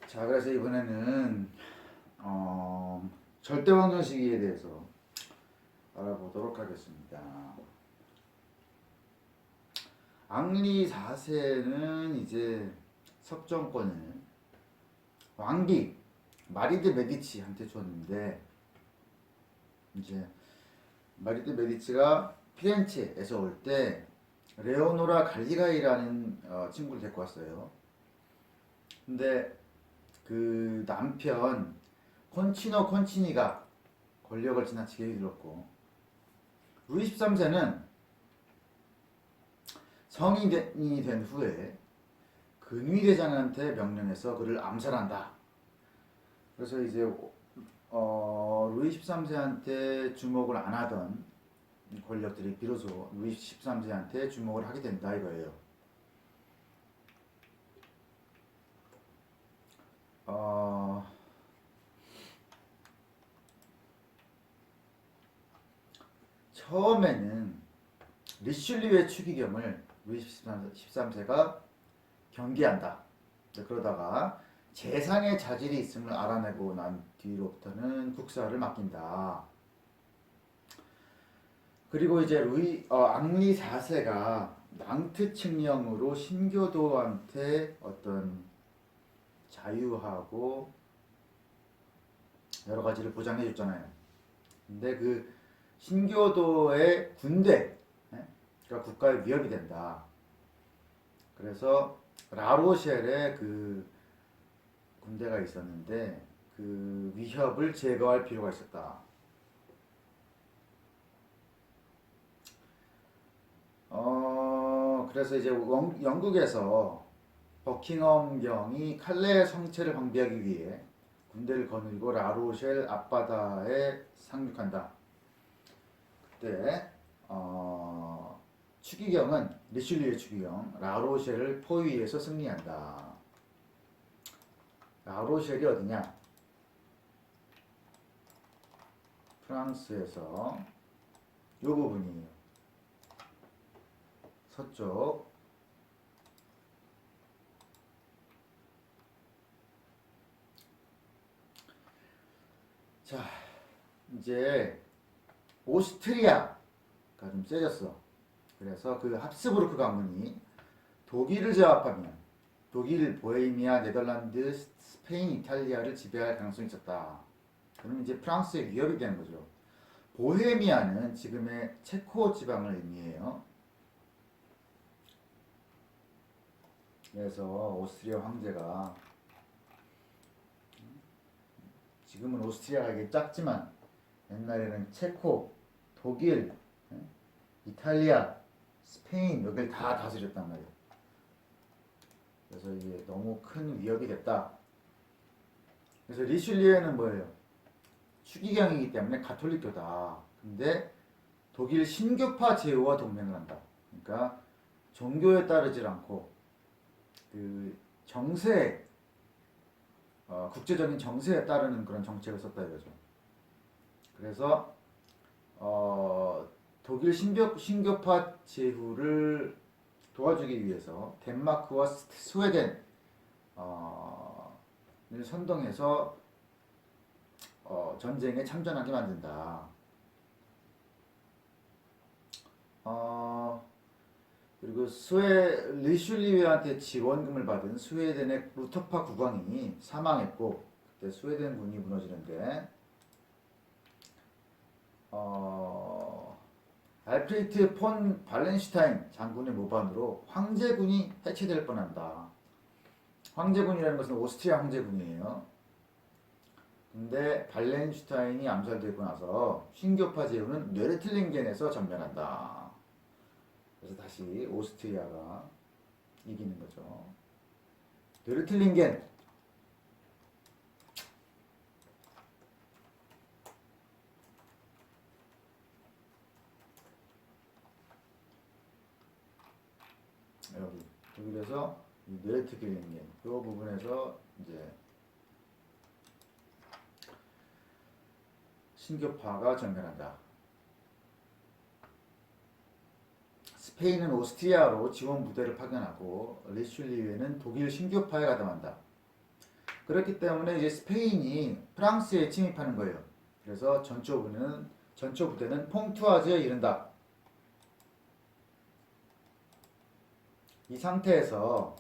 자, 그래서 이번에는 절대왕정 시기에 대해서 알아보도록 하겠습니다. 앙리 4세는 이제 섭정권을 왕비 마리드 메디치한테 줬는데, 이제 마리드 메디치가 피렌체에서 올 때 레오노라 갈리가이라는 친구를 데리고 왔어요. 근데 그 남편 콘치노 콘치니가 권력을 지나치게 휘둘렀고, 루이 13세는 성인이 된 후에 근위대장한테 명령해서 그를 암살한다. 그래서 이제 루이 13세한테 주목을 안 하던 권력들이 비로소 루이 13세한테 주목을 하게 된다 이거예요. 처음에는 리슐리우의 추기경을 루이 13세가 경계한다. 그러다가 재상의 자질이 있음을 알아내고 난 뒤로부터는 국사를 맡긴다. 그리고 이제 앙리 4세가 낭트 칙령으로 신교도한테 어떤 자유하고 여러 가지를 보장해 줬잖아요. 근데 그 신교도의 군대가 국가의 위협이 된다. 그래서 라로셸에 그 군대가 있었는데 그 위협을 제거할 필요가 있었다. 그래서 이제 영국에서 버킹엄경이 칼레 성체를 방비하기 위해 군대를 거느리고 라로셸 앞바다에 상륙한다. 그때 추기경은 리슐리의 추기경 라로셸을 포위해서 승리한다. 라로셸이 어디냐? 프랑스에서 이 부분이에요. 서쪽. 자, 이제 오스트리아가 좀 세졌어. 그래서 그 합스부르크 가문이 독일을 제압하면 독일, 보헤미아, 네덜란드, 스페인, 이탈리아를 지배할 가능성이 있었다. 그러면 이제 프랑스의 위협이 되는 거죠. 보헤미아는 지금의 체코 지방을 의미해요. 그래서 오스트리아 황제가, 지금은 오스트리아가 이게 작지만 옛날에는 체코, 독일, 이탈리아, 스페인 여기를 다 다스렸단 말이에요. 그래서 이게 너무 큰 위협이 됐다. 그래서 리슐리에는 뭐예요? 추기경이기 때문에 가톨릭교다. 근데 독일 신교파 제후와 동맹을 한다. 그러니까 종교에 따르지 않고 그 정세, 국제적인 정세에 따르는 그런 정책을 썼다 이거죠. 그래서 독일 신교파 제후를 도와주기 위해서 덴마크와 스웨덴을 선동해서 전쟁에 참전하게 만든다. 그리고 리슐리우한테 지원금을 받은 스웨덴의 루터파 국왕이 사망했고, 그때 스웨덴군이 무너지는데 알프리트 폰 발렌슈타인 장군의 모반으로 황제군이 해체될 뻔한다. 황제군이라는 것은 오스트리아 황제군이에요. 근데 발렌슈타인이 암살되고 나서 신교파 제후는 뇌르틀링겐에서 전멸한다. 그래서 다시 오스트리아가 이기는 거죠. 뇌르틀링겐. 여기 독일에서 뇌르틀링겐 이 부분에서 이제 신교파가 전멸한다. 스페인은 오스트리아로 지원 부대를 파견하고 리슐리우에는 독일 신교파에 가담한다. 그렇기 때문에 이제 스페인이 프랑스에 침입하는 거예요. 그래서 전초 부대는 퐁투아즈에 이른다. 이 상태에서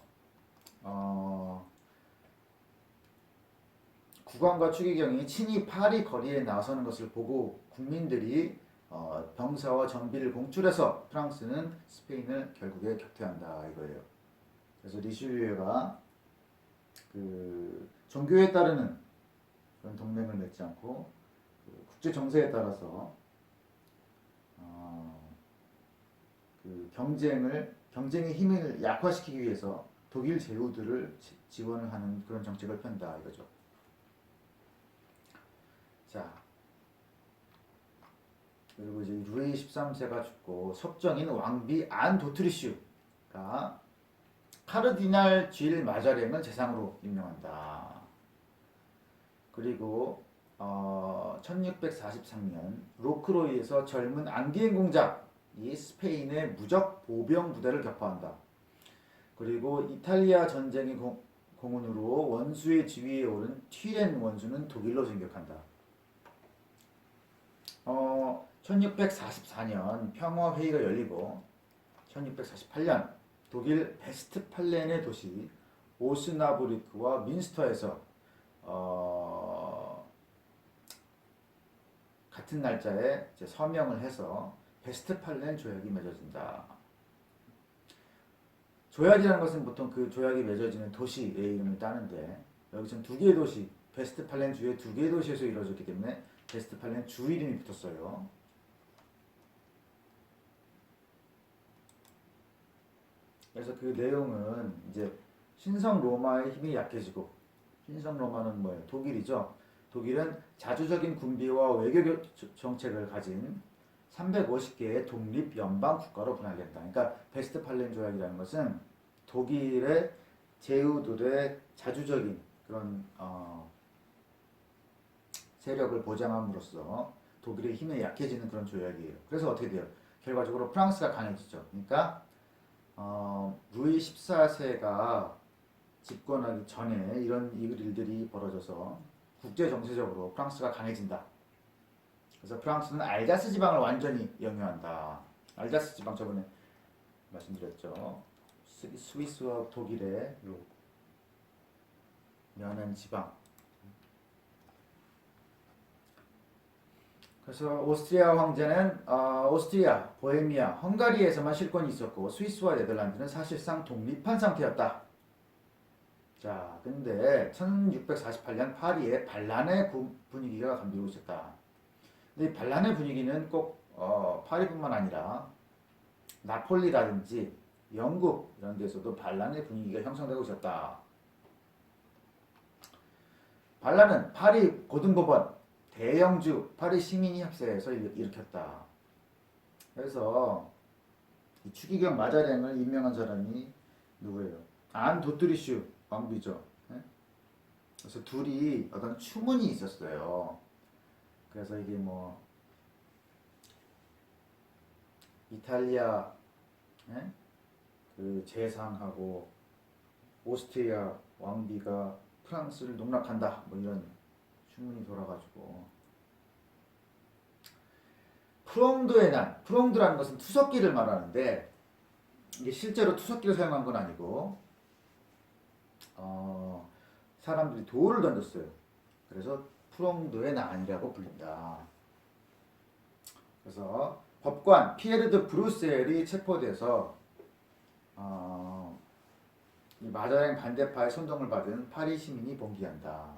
국왕과 추기경이 친히 파리 거리에 나서는 것을 보고 국민들이 병사와 정비를 공출해서 프랑스는 스페인을 결국에 격퇴한다 이거예요. 그래서 리슐리에가 그 종교에 따르는 그런 동맹을 맺지 않고 그 국제 정세에 따라서 그 경쟁의 힘을 약화시키기 위해서 독일 제후들을 지원을 하는 그런 정책을 편다 이거죠. 자, 그리고 이제 루이 13세가 죽고 섭정인 왕비 안 도트리슈가 카르디날 질 마자랭을 재상으로 임명한다. 그리고 1643년 로크로이에서 젊은 앙기엔 공작이 스페인의 무적 보병 부대를 격파한다. 그리고 이탈리아 전쟁의 공훈으로 원수의 지위에 오른 튀렌 원수는 독일로 진격한다. 1644년 평화회의가 열리고 1648년 독일 베스트팔렌의 도시 오스나브리크와 민스터에서 같은 날짜에 이제 서명을 해서 베스트팔렌 조약이 맺어진다. 조약이라는 것은 보통 그 조약이 맺어지는 도시의 이름을 따는데 여기서는 두 개의 도시, 베스트팔렌 주의 두 개의 도시에서 이루어졌기 때문에 베스트팔렌 주 이름이 붙었어요. 그래서 그 내용은 이제 신성 로마의 힘이 약해지고, 신성 로마는 뭐예요? 독일이죠. 독일은 자주적인 군비와 외교 정책을 가진 350개의 독립 연방 국가로 분할된다. 그러니까 베스트팔렌 조약이라는 것은 독일의 제후들의 자주적인 그런 세력을 보장함으로써 독일의 힘이 약해지는 그런 조약이에요. 그래서 어떻게 돼요? 결과적으로 프랑스가 강해지죠. 그러니까 루이 14세가 집권하기 전에 이런 일들이 벌어져서 국제 정세적으로 프랑스가 강해진다. 그래서 프랑스는 알자스 지방을 완전히 영유한다. 알자스 지방 저번에 말씀드렸죠. 스위스와 독일의 요 면한 지방. 그래서 오스트리아 황제는 오스트리아, 보헤미아, 헝가리에서만 실권이 있었고 스위스와 네덜란드는 사실상 독립한 상태였다. 자, 근데 1648년 파리에 반란의 분위기가 감돌고 있었다. 근데 이 반란의 분위기는 꼭 파리뿐만 아니라 나폴리라든지 영국 이런 데서도 반란의 분위기가 형성되고 있었다. 반란은 파리 고등법원, 대영주, 파리 시민이 합세해서 일으켰다. 그래서 이 추기경 마자랭을 임명한 사람이 누구예요? 안 도트리슈 왕비죠. 네? 그래서 둘이 어떤 추문이 있었어요. 그래서 이게 뭐 이탈리아 네? 그 재상하고 오스트리아 왕비가 프랑스를 농락한다. 뭐 이런 추문이 돌아가지고 프롱드의 난, 프롱드라는 것은 투석기를 말하는데 이게 실제로 투석기를 사용한 건 아니고 사람들이 돌을 던졌어요. 그래서 프롱드의 난이라고 불린다. 그래서 법관 피에르 드 브루셀이 체포돼서 이 마자랭 반대파의 선동을 받은 파리 시민이 봉기한다.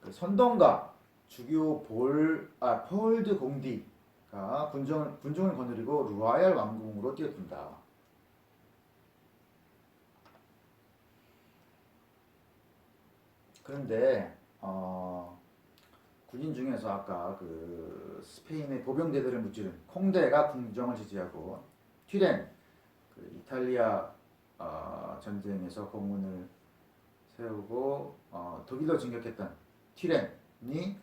그 선동가 주교 폴드 공디가 군중을 거느리고 루아얄 왕궁으로 뛰어든다. 그런데 군인 중에서 아까 그 스페인의 보병대들을 무찌른 콩데가 궁정을 지지하고 튀렌 그 이탈리아 전쟁에서 공문을 세우고 독일로 진격했던 튀렌이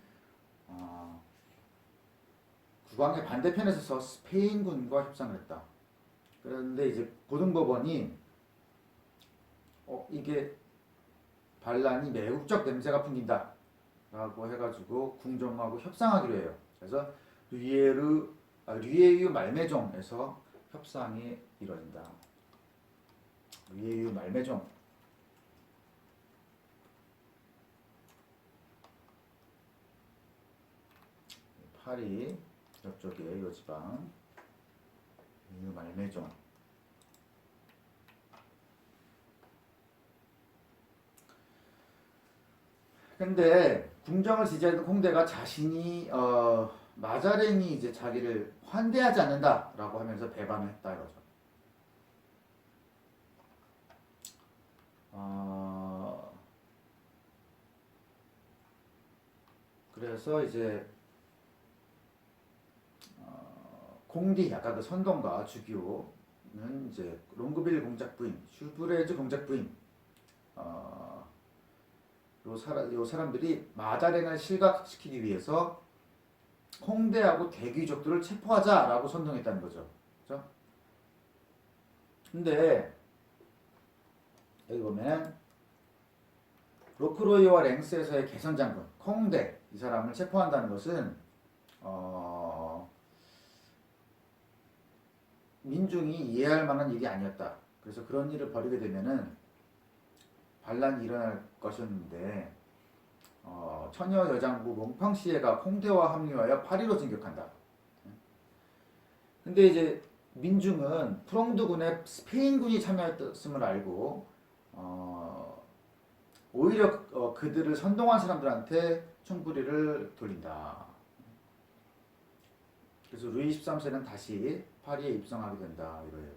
국왕의 반대편에 서서 스페인군과 협상을 했다. 그런데 이제 고등법원이 이게 반란이 매국적 냄새가 풍긴다 라고 해가지고 궁정하고 협상하기로 해요. 그래서 류예유 말매종에서 협상이 이루어진다. 류예유 말매종. 파리 옆쪽에 요 지방 류예유 말매종. 근데 궁정을 지지하던 콩대가 자신이 마자랭이 이제 자기를 환대하지 않는다라고 하면서 배반을 했다 이거죠. 그래서 이제 공디 아까 그 선동가 주기호는 이제 롱그빌 공작 부인, 슈브레즈 공작 부인 요 사람들이 마자랭을 실각시키기 위해서 홍대하고 대귀족들을 체포하자라고 선동했다는 거죠. 그죠? 근데 여기 보면 로크로이와 랭스에서의 개선장군 콩대 이 사람을 체포한다는 것은 민중이 이해할 만한 일이 아니었다. 그래서 그런 일을 벌이게 되면은 반란이 일어날 것이었는데 처녀 여장부 몽팡시에가 콩대와 합류하여 파리로 진격한다. 근데 이제 민중은 프랑드군에 스페인군이 참여했음을 알고 오히려 그들을 선동한 사람들한테 총부리를 돌린다. 그래서 루이 13세는 다시 파리에 입성하게 된다 이거예요.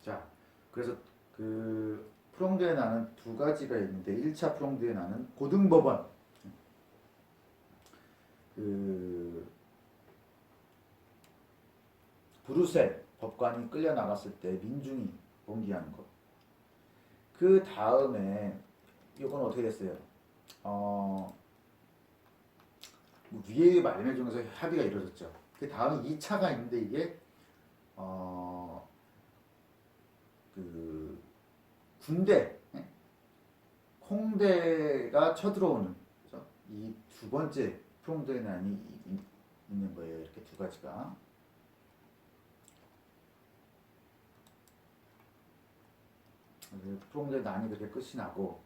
자, 그래서 그 프랑드에 나는 두 가지가 있는데 1차 프랑드에 나는 고등법원 그 브루셀 법관이 끌려 나갔을 때 민중이 봉기하는 것. 그 다음에 이건 어떻게 됐어요? 위에 말매 중에서 합의가 이루어졌죠. 그 다음에 2차가 있는데 이게 그 군대 홍대가 쳐들어오는 이 두 번째 프랑드의 난이 있는 거예요. 이렇게 두 가지가. 프랑드의 난이 그렇게 끝이 나고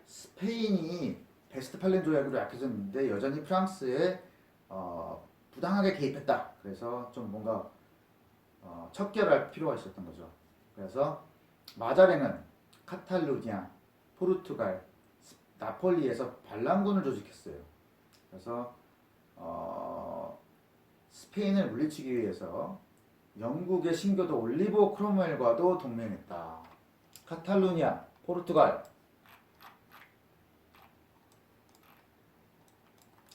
스페인이 베스트팔렌 조약으로 약해졌는데 여전히 프랑스에 부당하게 개입했다. 그래서 좀 뭔가 척결할 필요가 있었던 거죠. 그래서 마자랭은 카탈루냐, 포르투갈, 나폴리에서 반란군을 조직했어요. 그래서 스페인을 물리치기 위해서 영국의 신교도 올리버 크롬웰과도 동맹했다. 카탈루냐, 포르투갈.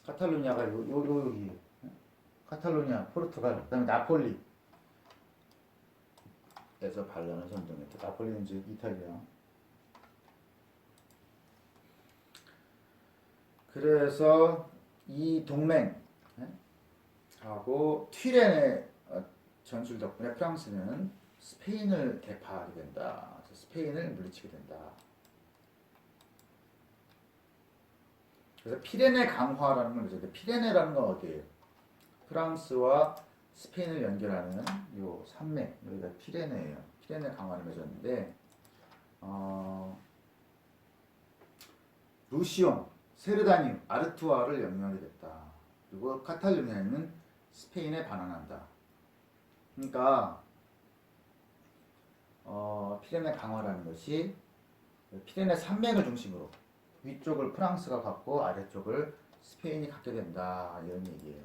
카탈루냐가 여기. 카탈루냐, 포르투갈, 그다음에 나폴리. 에서 반란을 선동했다. 나폴리는 이제 이탈리아. 그래서 이 동맹하고 튀렌의 전술 덕분에 프랑스는 스페인을 대파하게 된다. 스페인을 물리치게 된다. 그래서 피레네 강화라는 걸 이제 피레네라는 건 어디예요? 프랑스와 스페인을 연결하는 요 산맥 여기가 피레네예요. 피레네 강화를 맺었는데 루시옹, 세르다니우, 아르투아를 영유하게 됐다. 그리고 카탈루냐는 스페인에 반환한다. 그러니까 피레네 강화라는 것이 피레네 산맥을 중심으로 위쪽을 프랑스가 갖고 아래쪽을 스페인이 갖게 된다 이런 얘기예요.